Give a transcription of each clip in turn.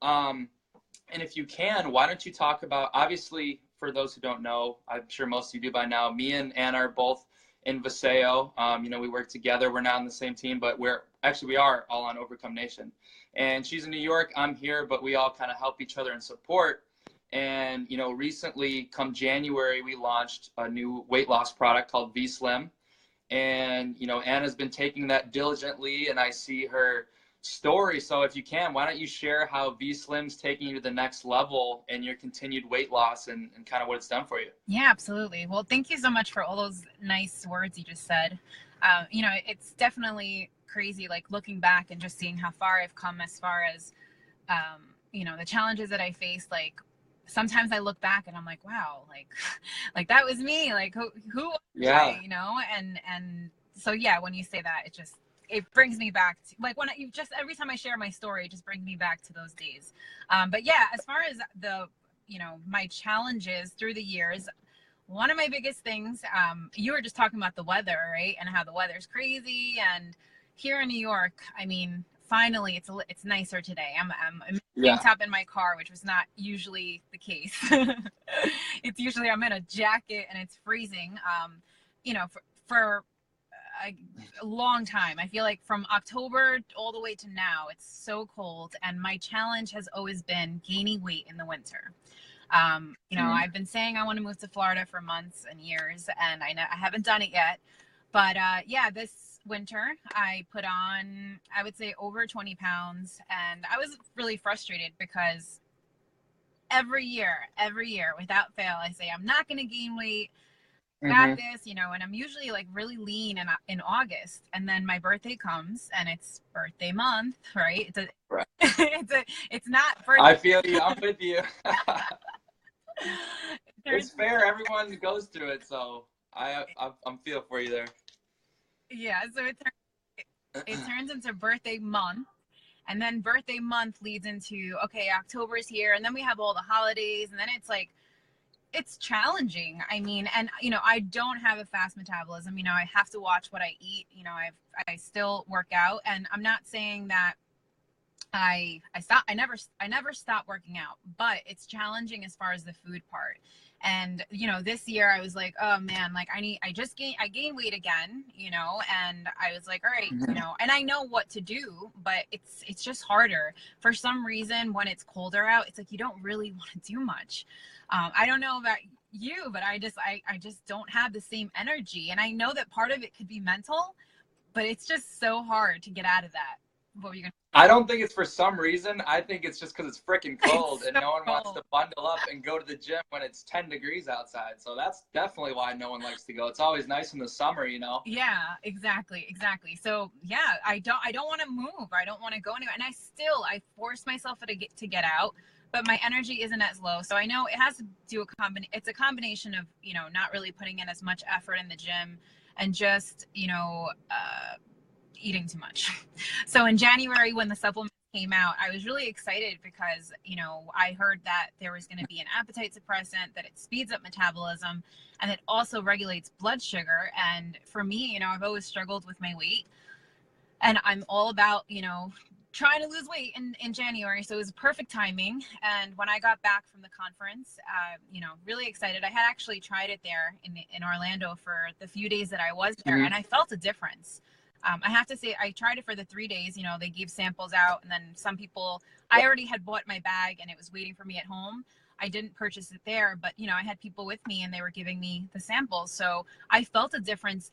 And if you can, why don't you talk about, obviously, for those who don't know, I'm sure most of you do by now, me and Anna are both in Viseo. We work together. We're not on the same team, but we are all on Overcome Nation. And she's in New York, I'm here, but we all kind of help each other and support. And, recently, come January, we launched a new weight loss product called V-Slim. And, Anna's been taking that diligently, and I see her story. So if you can, why don't you share how V-Slim's taking you to the next level and your continued weight loss and kind of what it's done for you? Yeah, absolutely. Well, thank you so much for all those nice words you just said. It's definitely crazy, like looking back and just seeing how far I've come as far as, the challenges that I faced. Like sometimes I look back and I'm like, wow, like that was me. Like who was I, and so, yeah, when you say that, it brings me back to, like, when every time I share my story, it just brings me back to those days. But yeah, as far as my challenges through the years, one of my biggest things, you were just talking about the weather, right? And how the weather's crazy. And here in New York, I mean, finally it's nicer today. I'm in tank top in my car, which was not usually the case. It's usually I'm in a jacket and it's freezing. For a long time. I feel like from October all the way to now, it's so cold. And my challenge has always been gaining weight in the winter. I've been saying I want to move to Florida for months and years, and I haven't done it yet. But this winter I put on, I would say, over 20 pounds. And I was really frustrated because every year, without fail, I say, I'm not going to gain weight. Got this, and I'm usually like really lean in August, and then my birthday comes and it's birthday month, right? Right. It's not birthday. I feel you. I'm with you. It's fair. Everyone goes through it, so I'm feel for you there. Yeah, so it turns into birthday month, and then birthday month leads into, okay, October's here, and then we have all the holidays, and then it's like, it's challenging. I mean, and I don't have a fast metabolism. I have to watch what I eat. I still work out, and I'm not saying that I never stop working out, but it's challenging as far as the food part. And this year I was like, oh man, like I gained weight again, and I was like, all right, and I know what to do, but it's just harder for some reason. When it's colder out, it's like you don't really want to do much. I don't know about you, but I just don't have the same energy. And I know that part of it could be mental, but it's just so hard to get out of that. What were you gonna I don't think it's for some reason. I think it's just because it's freaking cold and no one wants cold. to bundle up and go to the gym when it's 10 degrees outside. So that's definitely why no one likes to go. It's always nice in the summer, Yeah, exactly. So yeah, I don't want to move. I don't want to go anywhere. And I force myself to get out, but my energy isn't as low. So I know it has to do it's a combination of, not really putting in as much effort in the gym and just, eating too much. So in January, when the supplements came out, I was really excited because, I heard that there was going to be an appetite suppressant, that it speeds up metabolism, and it also regulates blood sugar. And for me, I've always struggled with my weight, and I'm all about, trying to lose weight in January. So it was perfect timing. And when I got back from the conference, really excited. I had actually tried it there in Orlando for the few days that I was there, and I felt a difference. I have to say, I tried it for the 3 days. They gave samples out, and then some people, I already had bought my bag and it was waiting for me at home. I didn't purchase it there, but I had people with me and they were giving me the samples. So I felt a difference.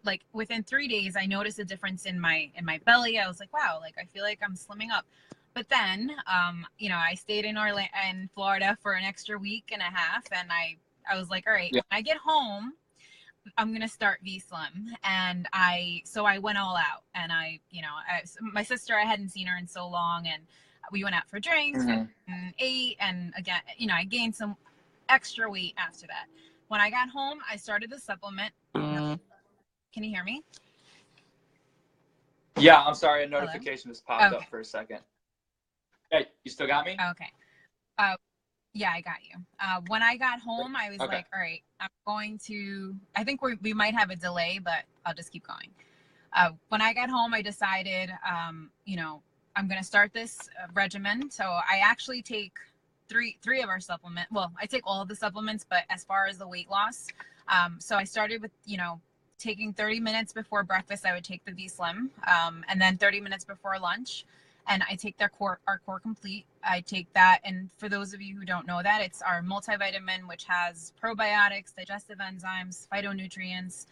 Like within 3 days, I noticed a difference in my belly. I was like, wow, like I feel like I'm slimming up. But then, I stayed in Florida for an extra week and a half, and I was like, all right, when I get home, I'm going to start V-Slim. And so I went all out, and my sister, I hadn't seen her in so long, and we went out for drinks and ate. And again, I gained some extra weight after that. When I got home, I started the supplement. Can you hear me? Yeah, I'm sorry. A notification just popped up for a second. Hey, you still got me? Okay. Yeah, I got you. When I got home, I was like, all right, I'm going to, I think we might have a delay, but I'll just keep going. When I got home, I decided, I'm going to start this regimen. So I actually take three of our supplement. Well, I take all of the supplements, but as far as the weight loss, so I started with, taking 30 minutes before breakfast. I would take the V Slim, and then 30 minutes before lunch. And I take our core complete. I take that. And for those of you who don't know that, it's our multivitamin, which has probiotics, digestive enzymes, phytonutrients,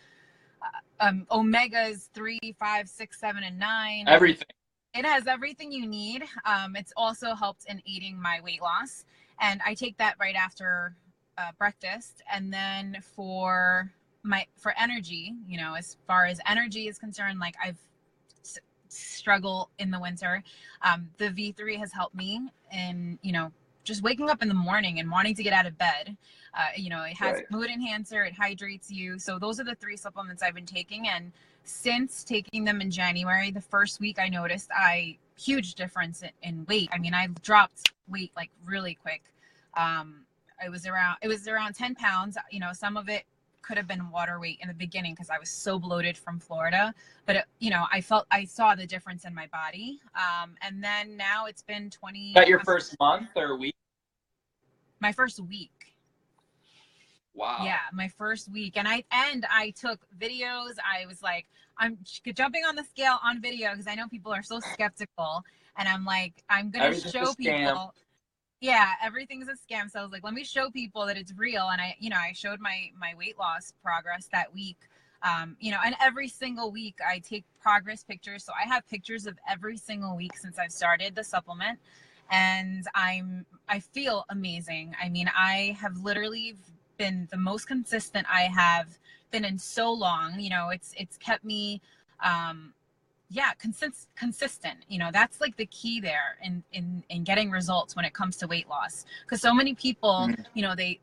omegas 3, 5, 6, 7, and 9. Everything. It has everything you need. It's also helped in aiding my weight loss. And I take that right after breakfast. And then for energy, as far as energy is concerned, like I've struggle in the winter. The V3 has helped me in, just waking up in the morning and wanting to get out of bed. It has mood enhancer, it hydrates you. So those are the 3 supplements I've been taking. And since taking them in January, the first week I noticed huge difference in weight. I mean, I dropped weight like really quick. It was around 10 pounds. Some of it could have been water weight in the beginning because I was so bloated from Florida, but I saw the difference in my body. And then now it's been 20. Is that your first month or week? My first week. Wow. Yeah, my first week. And I took videos. I was like, I'm jumping on the scale on video because I know people are so skeptical. And I'm like, I'm going to show people. Yeah, everything's a scam. So I was like, let me show people that it's real. And I showed my weight loss progress that week. And every single week I take progress pictures. So I have pictures of every single week since I've started the supplement. And I feel amazing. I mean, I have literally been the most consistent I have been in so long. It's kept me, consistent. That's like the key there in getting results when it comes to weight loss. Because so many people, they,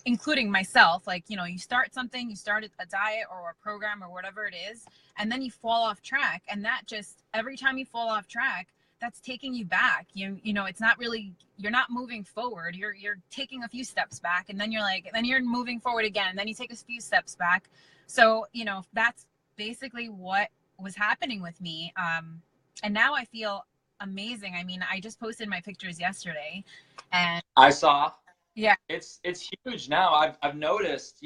including myself, like, you start something, you start a diet or a program or whatever it is, and then you fall off track. And that just, every time you fall off track, that's taking you back. It's not really, you're not moving forward. You're taking a few steps back, and then you're moving forward again. And then you take a few steps back. So, that's basically what was happening with me. And now I feel amazing. I mean, I just posted my pictures yesterday, and I saw. Yeah. It's huge now. I've noticed,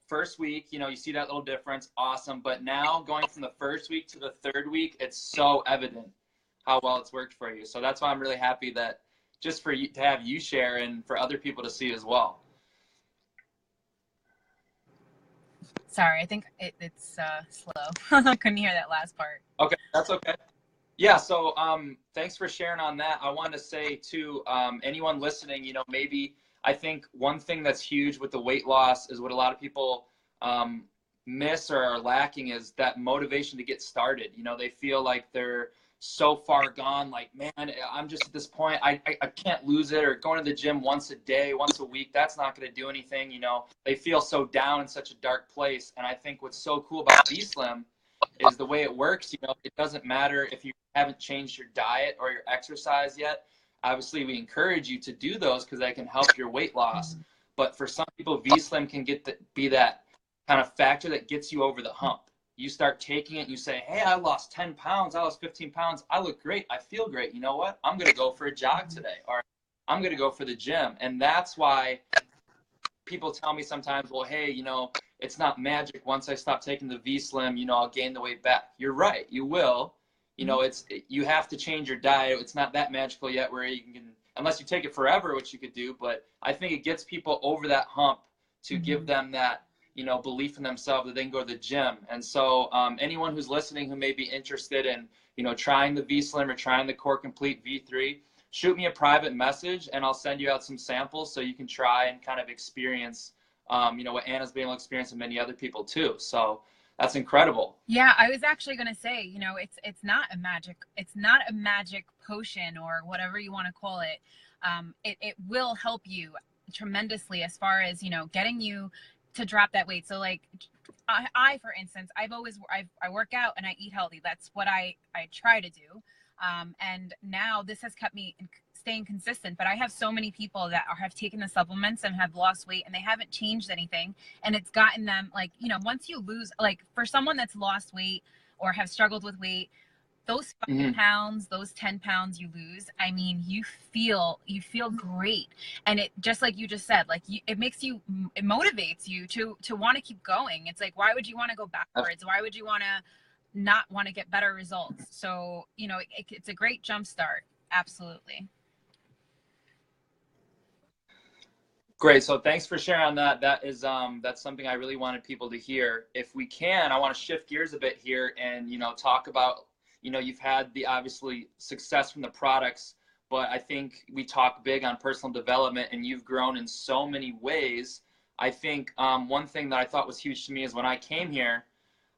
first week, you see that little difference. Awesome. But now going from the first week to the third week, it's so evident how well it's worked for you. So that's why I'm really happy that just for you to have you share and for other people to see as well. Sorry, I think it's slow. I couldn't hear that last part. Okay, that's okay. Yeah, so thanks for sharing on that. I want to say to anyone listening, maybe I think one thing that's huge with the weight loss is what a lot of people miss or are lacking is that motivation to get started. They feel like they're so far gone, like, man, I'm just at this point, I can't lose it, or going to the gym once a day, once a week, that's not going to do anything. They feel so down in such a dark place. And I think what's so cool about V-Slim is the way it works. It doesn't matter if you haven't changed your diet or your exercise yet. Obviously, we encourage you to do those because they can help your weight loss. But for some people, V-Slim can be that kind of factor that gets you over the hump. You start taking it, you say, hey, I lost 10 pounds, I lost 15 pounds, I look great, I feel great. You know what? I'm going to go for a jog today, or I'm going to go for the gym. And that's why people tell me sometimes, well, hey, it's not magic. Once I stop taking the V-Slim, I'll gain the weight back. You're right, you will. You have to change your diet. It's not that magical yet where you can, unless you take it forever, which you could do. But I think it gets people over that hump to give them that, belief in themselves that they can go to the gym. And so anyone who's listening who may be interested in, trying the V-Slim or trying the Core Complete V3, shoot me a private message and I'll send you out some samples so you can try and kind of experience, what Anna's been able to experience and many other people too. So that's incredible. Yeah, I was actually going to say, it's not a magic potion or whatever you want to call it. It will help you tremendously as far as, getting you to drop that weight. So like I for instance, I work out and I eat healthy. That's what I try to do. And now this has kept me staying consistent, but I have so many people that have taken the supplements and have lost weight and they haven't changed anything. And it's gotten them like, once you lose, like for someone that's lost weight or have struggled with weight, those 5 pounds, those 10 pounds you lose, I mean, you feel great. And it, just like you just said, like it makes you, it motivates you to want to keep going. It's like, why would you want to go backwards? Why would you want to not want to get better results? So, you know, it's a great jump start. Absolutely. Great. So thanks for sharing on that. That is that's something I really wanted people to hear. If we can, I want to shift gears a bit here and, you know, talk about, you know, you've had the obviously success from the products, but I think we talk big on personal development and you've grown in so many ways. I think one thing that I thought was huge to me is when I came here,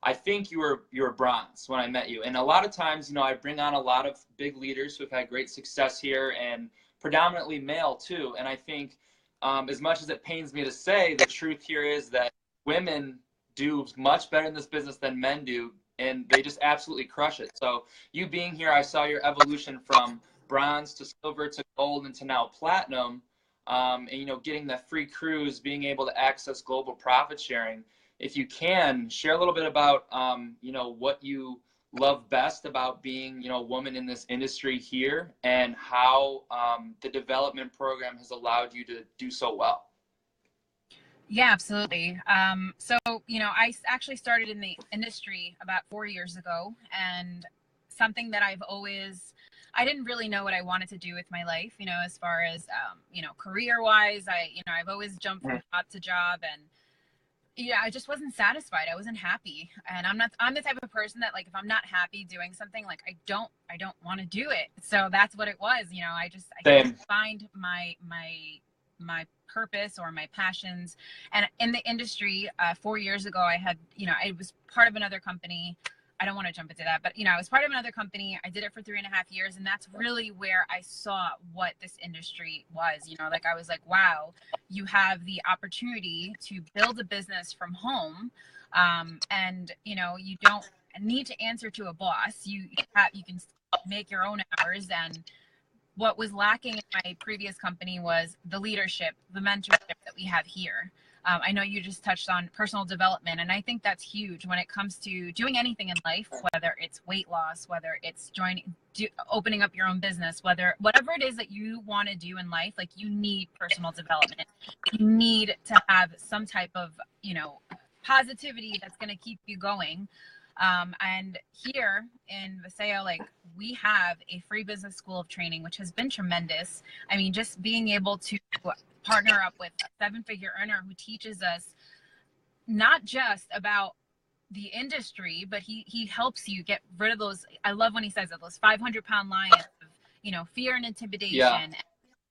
I think you were bronze when I met you. And a lot of times, you know, I bring on a lot of big leaders who have had great success here and predominantly male too. And I think as much as it pains me to say, the truth here is that women do much better in this business than men do, and they just absolutely crush it. So you being here, I saw your evolution from bronze to silver to gold and to now platinum, and, you know, getting the free cruise, being able to access global profit sharing. If you can, share a little bit about, you know, what you love best about being, you know, a woman in this industry here and how the development program has allowed you to do so well. Yeah, absolutely. So, you know, I actually started in the industry about 4 years ago, and something that I didn't really know what I wanted to do with my life, you know, as far as, you know, career wise, I've always jumped from job to job, and yeah, I just wasn't satisfied. I wasn't happy. And I'm the type of person that, like, if I'm not happy doing something, like, I don't want to do it. So that's what it was. You know, I couldn't find my purpose or my passions. And in the industry, 4 years ago, I was part of another company. I don't want to jump into that, but, you know, I was part of another company. I did it for 3.5 years. And that's really where I saw what this industry was. You know, like, I was like, wow, you have the opportunity to build a business from home. And, you know, you don't need to answer to a boss. You can make your own hours. And what was lacking in my previous company was the leadership, the mentorship that we have here. I know you just touched on personal development, and I think that's huge when it comes to doing anything in life, whether it's weight loss, whether it's opening up your own business, whatever it is that you want to do in life, like, you need personal development. You need to have some type of, you know, positivity that's going to keep you going. And here in Viseo, like, we have a free business school of training, which has been tremendous. I mean, just being able to partner up with a 7-figure earner who teaches us not just about the industry, but he helps you get rid of those. I love when he says that, those 500-pound lions of, you know, fear and intimidation.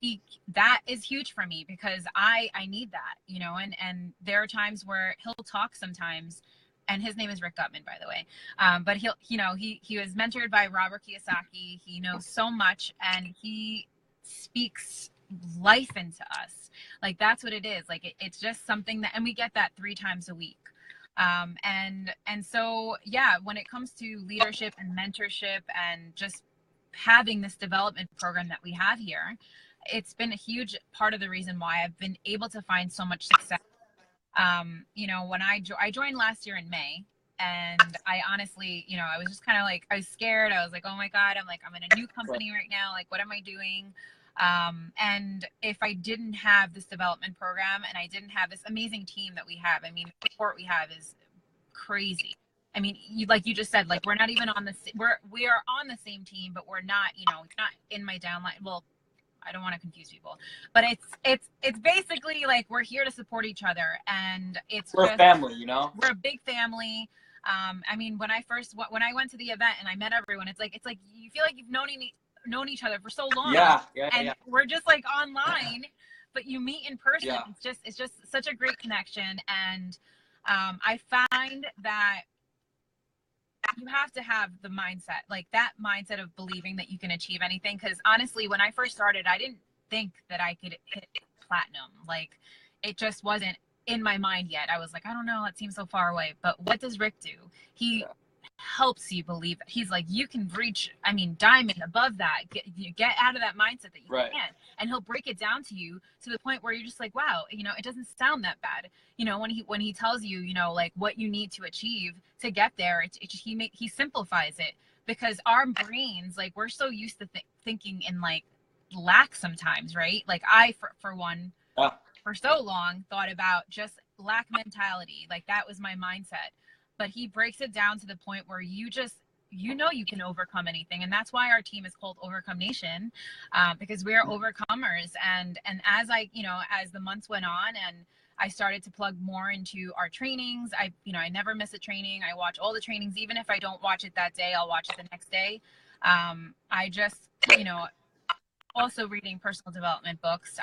Yeah. That is huge for me, because I need that, you know, and there are times where he'll talk sometimes, and his name is Rick Gutman, by the way. But he was mentored by Robert Kiyosaki. He knows so much, and he speaks life into us. Like, that's what it is. Like, it's just something that, and we get that 3 times a week. And so, yeah, when it comes to leadership and mentorship and just having this development program that we have here, it's been a huge part of the reason why I've been able to find so much success. You know, when I joined last year in May, and I honestly, you know, I was just kind of like, I was scared. I was like, oh my God, I'm in a new company right now. Like, what am I doing? And if I didn't have this development program and I didn't have this amazing team that we have, I mean, the support we have is crazy. I mean, like you just said, like, we're not even we are on the same team, but we're not, you know, not in my downline. Well, I don't want to confuse people, but it's basically like, we're here to support each other, and we're a family, you know. We're a big family. I mean, when I went to the event and I met everyone, it's like you feel like you've known each other for so long. And we're just like online, but you meet in person. Yeah. It's just such a great connection, and I find that you have to have the mindset, like that mindset of believing that you can achieve anything. Because honestly, when I first started, I didn't think that I could hit platinum. Like, it just wasn't in my mind yet. I was like, I don't know, it seems so far away. But what does Rick do? He helps you believe it. He's like, you can reach, I mean, diamond above that. Get out of that mindset that you can, and he'll break it down to you to the point where you're just like, wow, you know, it doesn't sound that bad. You know, when he tells you, you know, like, what you need to achieve to get there, he simplifies it because our brains, like, we're so used to thinking in like lack sometimes, right? Like I, for one, Yeah. for so long thought about just lack mentality. Like that was my mindset. But he breaks it down to the point where you just, you know, you can overcome anything. And that's why our team is called Overcome Nation, because we're overcomers. And as I, you know, as the months went on and I started to plug more into our trainings, I never miss a training. I watch all the trainings. Even if I don't watch it that day, I'll watch it the next day. I just, you know, also reading personal development books.